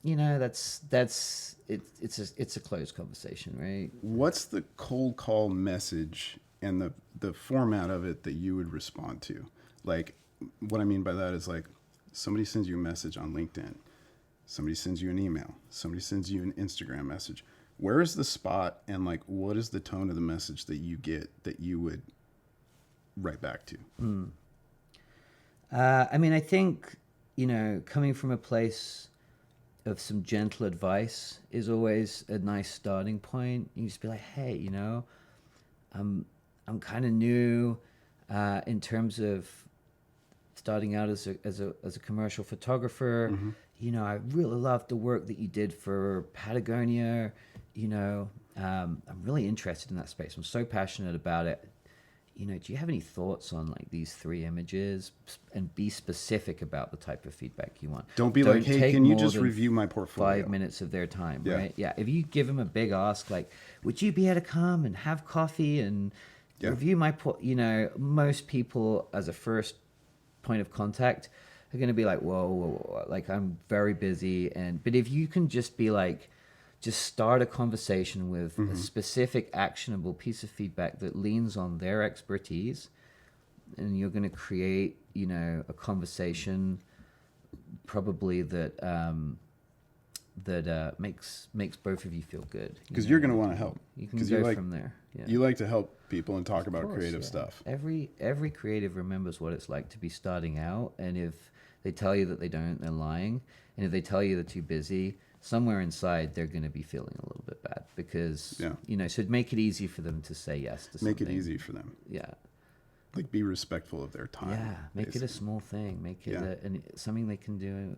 it's a closed conversation, right? What's the cold call message and the format of it that you would respond to? Like, what I mean by that is like, somebody sends you a message on LinkedIn, somebody sends you an email, somebody sends you an Instagram message. Where is the spot, and like, what is the tone of the message that you get that you would write back to? I mean, I think, coming from a place of some gentle advice is always a nice starting point. You just be like, hey, I'm kind of new in terms of starting out as a commercial photographer. I really loved the work that you did for Patagonia. I'm really interested in that space. I'm so passionate about it. Do you have any thoughts on like these 3 images, and be specific about the type of feedback you want? Don't be like, hey, can you just review my portfolio? 5 minutes of their time, right? Yeah. If you give them a big ask, like, would you be able to come and have coffee and review my most people as a first point of contact are going to be like, whoa, like, I'm very busy. But if you can just be like, just start a conversation with a specific actionable piece of feedback that leans on their expertise, and you're going to create, a conversation probably that makes both of you feel good. Because you're going to want to help. You can go from there. Yeah. You like to help people and talk about creative stuff. Every creative remembers what it's like to be starting out, and if they tell you that they don't, they're lying. And if they tell you they're too busy, somewhere inside they're going to be feeling a little bit bad because, so make it easy for them to say yes to something. Make it easy for them. Yeah. Like, be respectful of their time. Yeah, make it a small thing. Make it something they can do in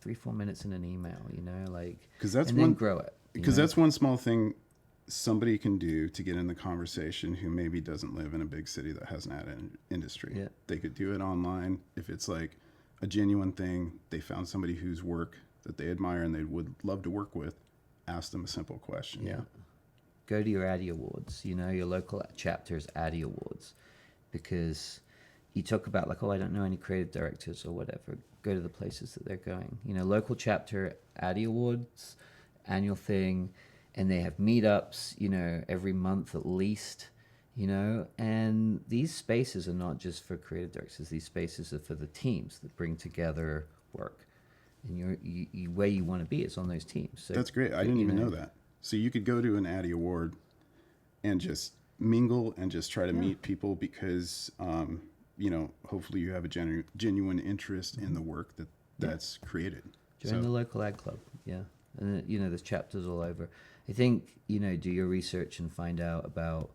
3-4 minutes in an email, then grow it. Because that's one small thing somebody can do to get in the conversation who maybe doesn't live in a big city that has an ad industry. Yeah. They could do it online. If it's like a genuine thing, they found somebody whose work that they admire and they would love to work with, ask them a simple question. Yeah. Go to your Addy Awards, your local chapter's Addy Awards, because you talk about like, I don't know any creative directors or whatever. Go to the places that they're going. Local chapter Addy Awards, annual thing, and they have meetups, every month at least, and these spaces are not just for creative directors. These spaces are for the teams that bring together work. And where you want to be is on those teams. So, that's great. I didn't even know that. So you could go to an Addy Award and just mingle and just try to meet people because, hopefully you have a genuine interest in the work that's created. Join the local ad club. Yeah. And, there's chapters all over. I think, do your research and find out about,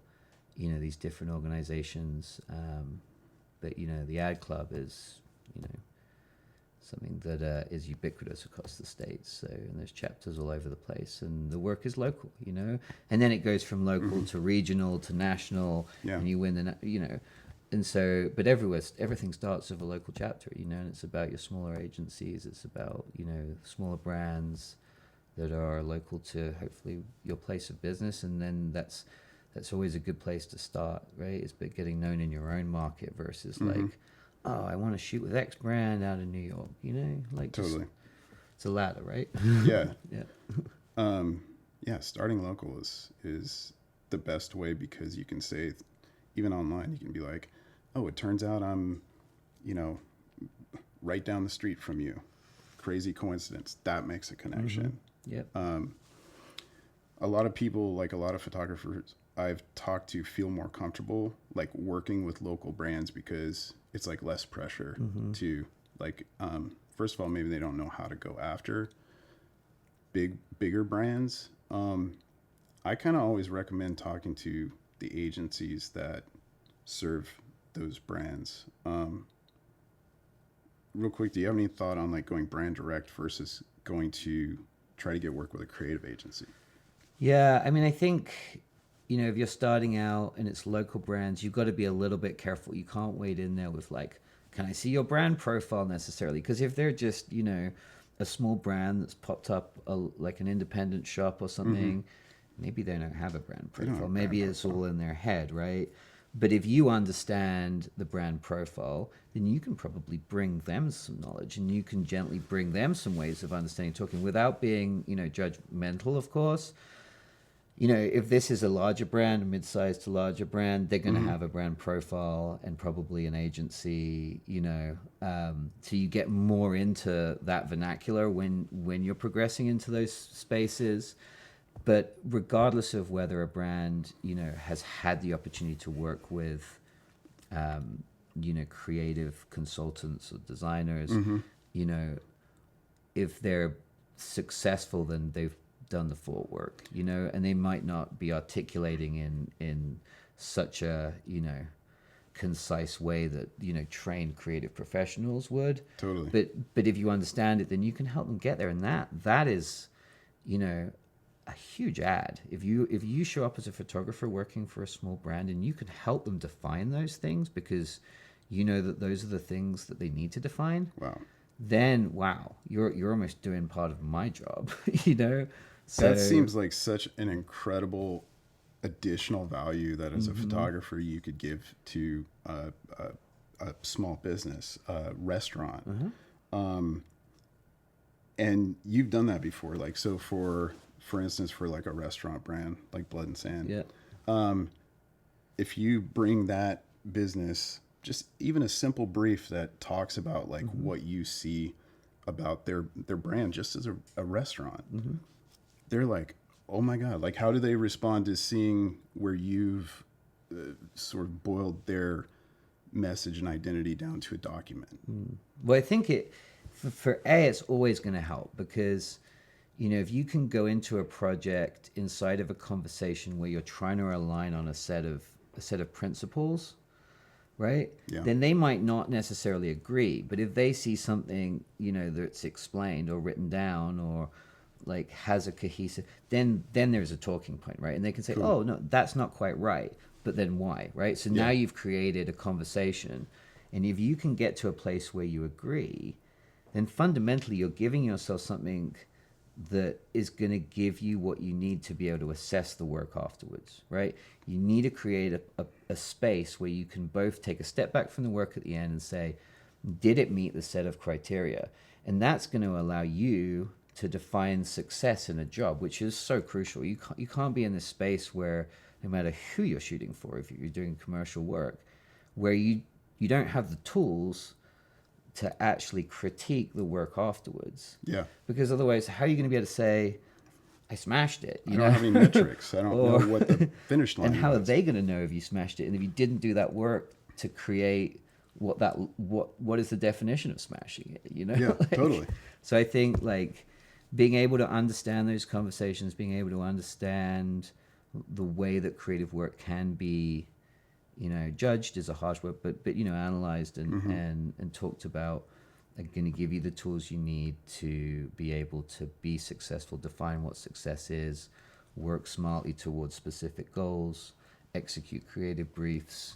these different organizations. But, the ad club is, something that is ubiquitous across the States. So, and there's chapters all over the place, and the work is local, and then it goes from local to regional to national, and you win the, and so, but everything starts with a local chapter, and it's about your smaller agencies. It's about, smaller brands that are local to hopefully your place of business. And then that's always a good place to start, right? It's about getting known in your own market versus like, oh, I want to shoot with X brand out of New York, like totally. It's a ladder, right? Yeah. Yeah. Starting local is the best way because you can say, even online, you can be like, oh, it turns out I'm, right down the street from you. Crazy coincidence. That makes a connection. Yep. A lot of people, like a lot of photographers I've talked to, feel more comfortable like working with local brands because it's like less pressure to like first of all, maybe they don't know how to go after bigger brands. I kind of always recommend talking to the agencies that serve those brands. Real quick, do you have any thought on like going brand direct versus going to try to get work with a creative agency? Yeah, I mean, I think, if you're starting out and it's local brands, you've got to be a little bit careful. You can't wade in there with like, can I see your brand profile necessarily? Because if they're just, a small brand that's popped up like an independent shop or something, maybe they don't have a brand profile. Maybe it's all in their head, right? But if you understand the brand profile, then you can probably bring them some knowledge, and you can gently bring them some ways of understanding talking without being, judgmental, of course. If this is a larger brand, a mid-sized to larger brand, they're going to have a brand profile and probably an agency, so you get more into that vernacular when you're progressing into those spaces. But regardless of whether a brand, has had the opportunity to work with, creative consultants or designers, if they're successful, then they've done the footwork, and they might not be articulating in such a, concise way that, trained creative professionals would. Totally. But if you understand it, then you can help them get there. And that is, a huge add. If you show up as a photographer working for a small brand and you can help them define those things because you know that those are the things that they need to define. Wow. Then you're almost doing part of my job, So That seems like such an incredible additional value that as a photographer you could give to a small business, a restaurant. And you've done that before. Like, so for instance, for like a restaurant brand like Blood and Sand, if you bring that business, just even a simple brief that talks about like what you see about their brand just as a restaurant, they're like, oh my God, like how do they respond to seeing where you've sort of boiled their message and identity down to a document? Well, I think it's always going to help because, if you can go into a project inside of a conversation where you're trying to align on a set of principles, right? Yeah. Then they might not necessarily agree. But if they see something, that's explained or written down or like has a cohesive, then there's a talking point, right? And they can say, oh, no, that's not quite right. But then why, right? So now you've created a conversation. And if you can get to a place where you agree, then fundamentally you're giving yourself something that is going to give you what you need to be able to assess the work afterwards, right? You need to create a space where you can both take a step back from the work at the end and say, did it meet the set of criteria? And that's going to allow you to define success in a job, which is so crucial. You can't be in this space where no matter who you're shooting for, if you're doing commercial work, where you don't have the tools to actually critique the work afterwards. Yeah. Because otherwise, how are you going to be able to say, I smashed it? I don't have any metrics. I don't know what the finish line is. And how are they going to know if you smashed it? And if you didn't do that work to create what is the definition of smashing it? Yeah, totally. So I think like being able to understand those conversations, being able to understand the way that creative work can be, judged is a harsh word, but analyzed and talked about are going to give you the tools you need to be able to be successful, define what success is, work smartly towards specific goals, execute creative briefs,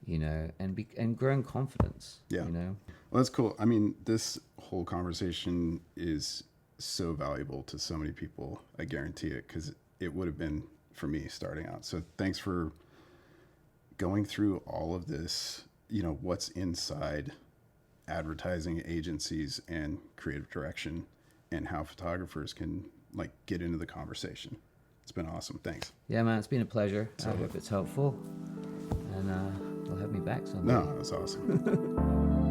and grow in confidence. Yeah. Well, that's cool. I mean, this whole conversation is so valuable to so many people. I guarantee it, because it would have been for me starting out. So thanks for going through all of this, what's inside advertising agencies and creative direction and how photographers can like get into the conversation. It's been awesome. Thanks. Yeah, man, it's been a pleasure. I hope it's helpful, and we'll have me back someday. No, that's awesome.